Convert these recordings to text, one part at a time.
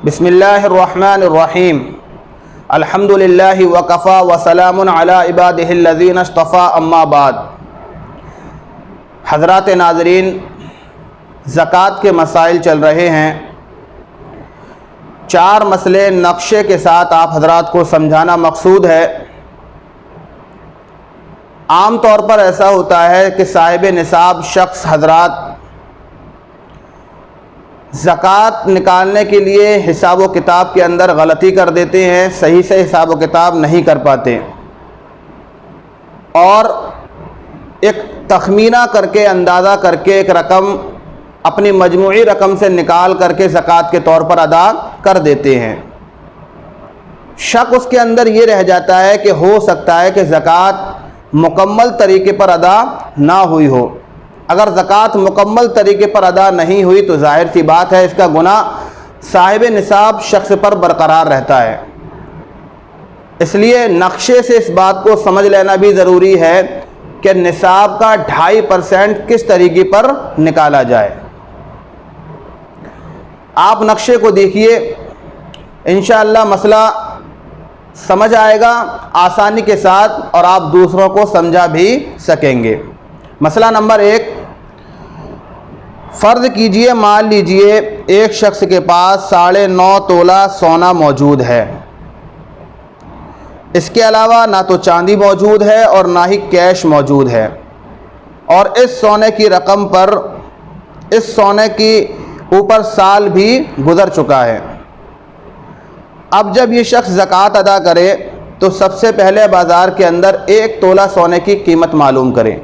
बिस्मिल्लाहिर्रहमानिर्रहीम अल्हम्दुलिल्लाहि वकफ़ा वसलामुन अला इबादिहिल्लज़ीना इस्तफ़ा अम्मा बाद। हज़रात नाज़रीन, ज़कात के मसाइल चल रहे हैं। 4 मसले नक्शे के साथ आप हज़रात को समझाना मकसूद है। आम तौर पर ऐसा होता है कि साहिब निसाब शख्स हज़रात ज़कात निकालने के लिए हिसाब व किताब के अंदर गलती कर देते हैं, सही से हिसाब व किताब नहीं कर पाते और एक तखमीना करके, अंदाज़ा करके एक रकम अपनी मजमूई रकम से निकाल करके ज़कात के तौर पर अदा कर देते हैं। शक उसके अंदर ये रह जाता है कि हो सकता है कि ज़कात मुकम्मल तरीके पर अदा ना हुई हो। अगर ज़कात मुकम्मल तरीके पर अदा नहीं हुई तो ज़ाहिर सी बात है इसका गुनाह साहिब निसाब शख्स पर बरकरार रहता है। इसलिए नक्शे से इस बात को समझ लेना भी ज़रूरी है कि निसाब का 2.5% किस तरीके पर निकाला जाए। आप नक्शे को देखिए, इंशाअल्लाह मसला समझ आएगा आसानी के साथ और आप दूसरों को समझा भी सकेंगे। मसला नंबर 1, फ़र्ज़ कीजिए, मान लीजिए एक शख्स के पास 9.5 तोला सोना मौजूद है। इसके अलावा ना तो चांदी मौजूद है और ना ही कैश मौजूद है और इस सोने की रकम पर, इस सोने की ऊपर साल भी गुज़र चुका है। अब जब ये शख्स ज़कात अदा करे तो सबसे पहले बाज़ार के अंदर 1 तोला सोने की कीमत मालूम करें।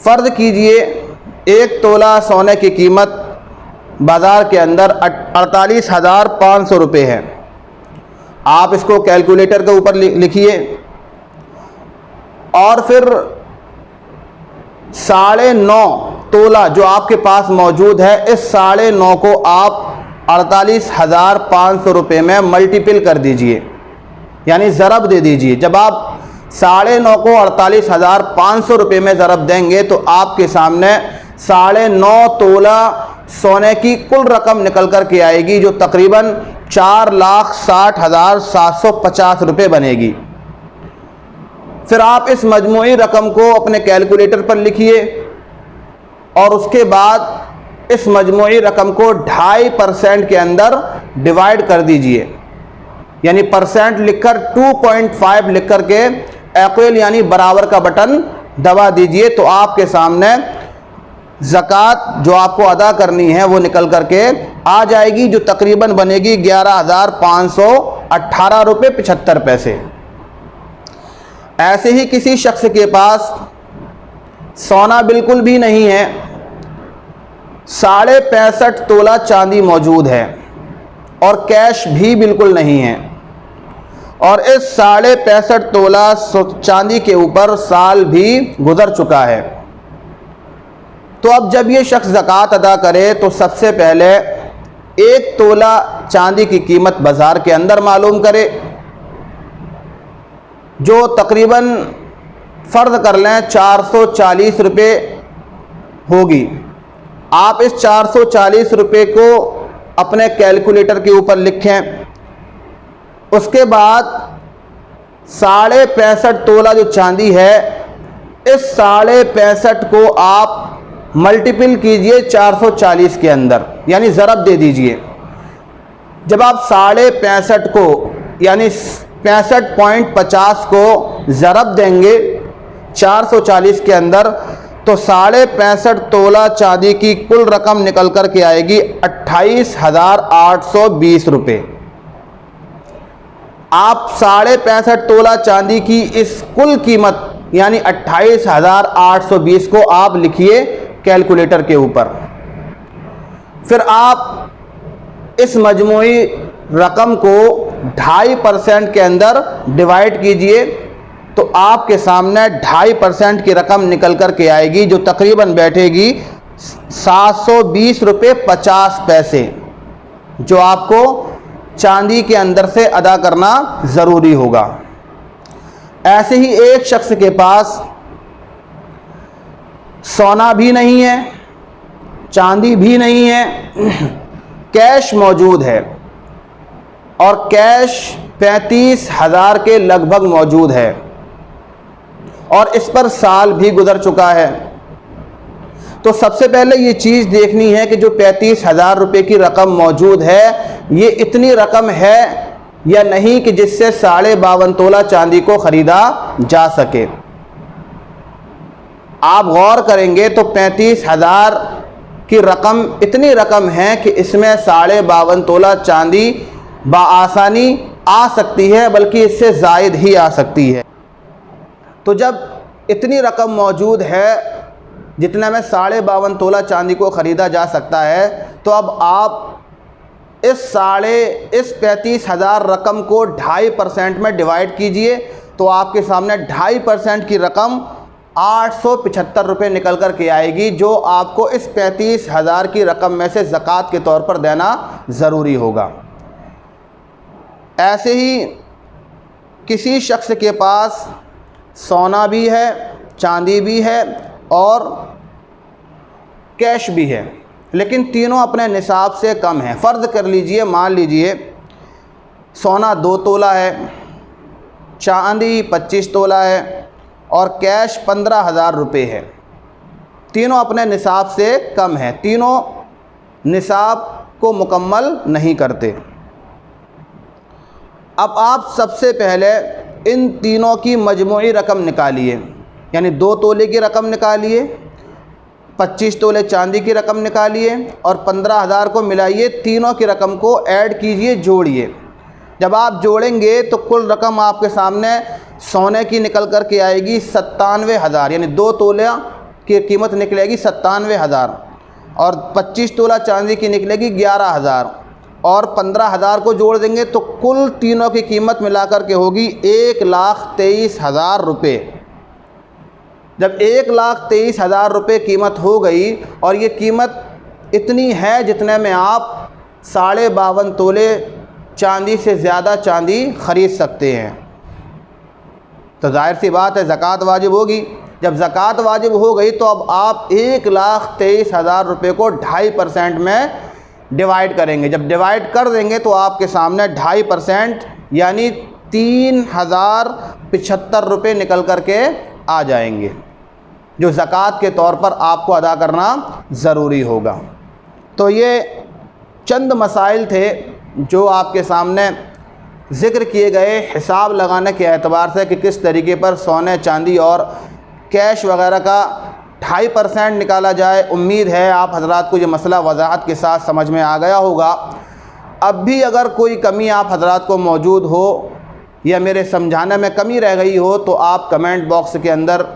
फ़र्ज़ कीजिए 1 तोला सोने की कीमत बाज़ार के अंदर 48,500 रुपये है। आप इसको कैलकुलेटर के ऊपर लिखिए और फिर 9.5 तोला जो आपके पास मौजूद है, इस 9.5 को आप 48,500 रुपये में मल्टीपल कर दीजिए, यानी ज़रब दे दीजिए। जब आप 9.5 को 48,500 रुपये में ज़रब देंगे तो आपके सामने 9.5 तोला सोने की कुल रकम निकल कर के आएगी, जो तकरीबन 4,60,750 रुपये बनेगी। फिर आप इस मजमूई रकम को अपने कैलकुलेटर पर लिखिए और उसके बाद इस मजमूई रकम को 2.5% के अंदर डिवाइड कर दीजिए, यानी परसेंट लिखकर 2.5 लिख कर के इक्वल यानी बराबर का बटन दबा दीजिए। तो आपके सामने ज़कात जो आपको अदा करनी है वो निकल करके आ जाएगी, जो तकरीबन बनेगी 11,518 रुपये 75 पैसे। ऐसे ही किसी शख्स के पास सोना बिल्कुल भी नहीं है, 65.5 तोला चांदी मौजूद है और कैश भी बिल्कुल नहीं है और इस 65.5 तोला चांदी के ऊपर साल भी गुजर चुका है। तो अब जब ये शख्स ज़कात अदा करे तो सबसे पहले 1 तोला चांदी की कीमत बाज़ार के अंदर मालूम करे, जो तकरीबन फ़र्ज़ कर लें 440 रुपये होगी। आप इस 440 रुपये को अपने कैलकुलेटर के ऊपर लिखें। उसके बाद 65.5 तोला जो चांदी है, इस 65.5 को आप मल्टीपल कीजिए 440 के अंदर, यानी ज़रब दे दीजिए। जब आप 65.5 को यानी 65.50 को ज़रब देंगे 440 के अंदर तो 65.5 तोला चांदी की कुल रकम निकल कर के आएगी 28,820 रुपये। आप 65.5 तोला चांदी की इस कुल कीमत यानी 28,820 को आप लिखिए कैलकुलेटर के ऊपर। फिर आप इस मजमूई रकम को 2.5% के अंदर डिवाइड कीजिए तो आपके सामने 2.5% की रकम निकल कर के आएगी, जो तकरीबन बैठेगी 720 रुपये 50 पैसे, जो आपको चांदी के अंदर से अदा करना ज़रूरी होगा। ऐसे ही एक शख्स के पास सोना भी नहीं है, चांदी भी नहीं है, कैश मौजूद है और कैश 35,000 के लगभग मौजूद है और इस पर साल भी गुजर चुका है। तो सबसे पहले ये चीज़ देखनी है कि जो 35,000 रुपये की रकम मौजूद है ये इतनी रकम है या नहीं कि जिससे 52.5 तोला चांदी को ख़रीदा जा सके। आप गौर करेंगे तो 35,000 की रकम इतनी रकम है कि इसमें 52.5 तोला चांदी बआसानी आ सकती है, बल्कि इससे ज़ायद ही आ सकती है। तो जब इतनी रकम मौजूद है जितने में 52.5 तोला चांदी को ख़रीदा जा सकता है, तो अब आप इस 35,000 रकम को 2.5% में डिवाइड कीजिए तो आपके सामने 2.5% की रकम 875 रुपये निकल कर के आएगी, जो आपको इस 35,000 की रकम में से ज़कात के तौर पर देना ज़रूरी होगा। ऐसे ही किसी शख्स के पास सोना भी है, चांदी भी है और कैश भी है, लेकिन तीनों अपने निसाब से कम हैं। फ़र्ज़ कर लीजिए, मान लीजिए सोना 2 तोला है, चांदी 25 तोला है और कैश 15,000 रुपये है। तीनों अपने निसाब से कम हैं, तीनों निसाब को मुकम्मल नहीं करते। अब आप सबसे पहले इन तीनों की मजमूई रकम निकालिए, यानी 2 तोले की रकम निकालिए, 25 तोले चांदी की रकम निकालिए और 15,000 को मिलाइए, तीनों की रकम को ऐड कीजिए, जोड़िए। जब आप जोड़ेंगे तो कुल रकम आपके सामने सोने की निकल कर के आएगी 97,000, यानी 2 तोले की कीमत निकलेगी 97,000 और 25 तोला चांदी की निकलेगी 11,000 और 15,000 को जोड़ देंगे तो कुल तीनों की कीमत मिलाकर के होगी 1,23,000 रुपये। जब 1,23,000 रुपये कीमत हो गई और ये कीमत इतनी है जितने में आप 52.5 तोले चांदी से ज़्यादा चांदी ख़रीद सकते हैं, तो जाहिर सी बात है ज़कात वाजिब होगी। जब ज़कात वाजिब हो गई तो अब आप 1,23,000 रुपये को 2.5% में डिवाइड करेंगे। जब डिवाइड कर देंगे तो आपके सामने 2.5% यानी 3,075 रुपये निकल कर के आ जाएंगे, जो ज़कात के तौर पर आपको अदा करना ज़रूरी होगा। तो ये चंद मसाइल थे जो आपके सामने ज़िक्र किए गए हिसाब लगाने के एतबार से कि किस तरीके पर सोने, चांदी और कैश वगैरह का 2.5% निकाला जाए। उम्मीद है आप हजरात को ये मसला वजाहत के साथ समझ में आ गया होगा। अब भी अगर कोई कमी आप हजरात को मौजूद हो या मेरे समझाने में कमी रह गई हो तो आप कमेंट बॉक्स के अंदर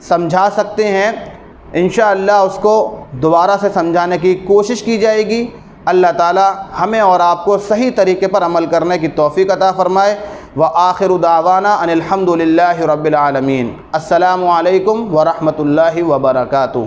समझा सकते हैं। इंशाअल्लाह उसको दोबारा से समझाने की कोशिश की जाएगी। अल्लाह ताला हमें और आपको सही तरीके पर अमल करने की तौफ़ीक़ अता फ़रमाए। व आखिरु दावाना अनिल हम्दुलिल्लाहि रब्बिल आलमीन। अस्सलामु अलैकुम व रहमतुल्लाहि व बरकातुहू।